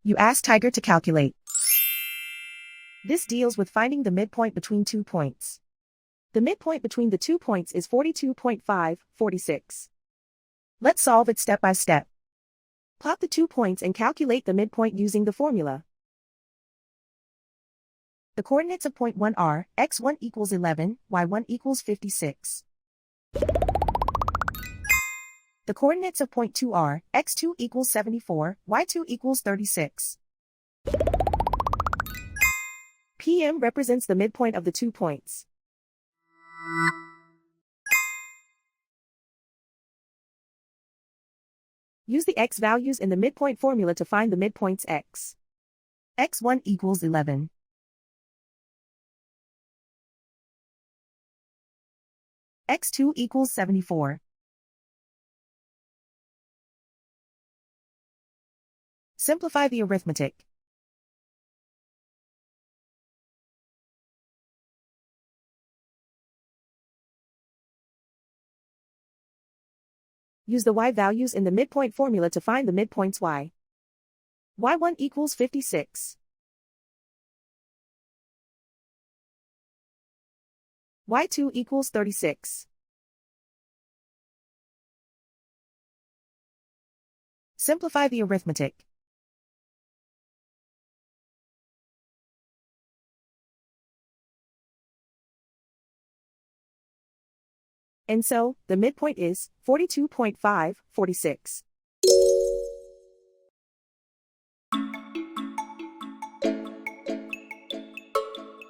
You ask Tiger to calculate. This deals with finding the midpoint between 2 points. The midpoint between the 2 points is 42.5, 46. Let's solve it step by step. Plot the 2 points and calculate the midpoint using the formula. The coordinates of point 1 are, x1 equals 11, y1 equals 56. The coordinates of point 2 are, x2 equals 74, y2 equals 36. PM represents the midpoint of the 2 points. Use the x values in the midpoint formula to find the midpoints x. x1 equals 11. x2 equals 74. Simplify the arithmetic. Use the y values in the midpoint formula to find the midpoints y. y1 equals 56. y2 equals 36. Simplify the arithmetic. And so, the midpoint is 42.5, 46.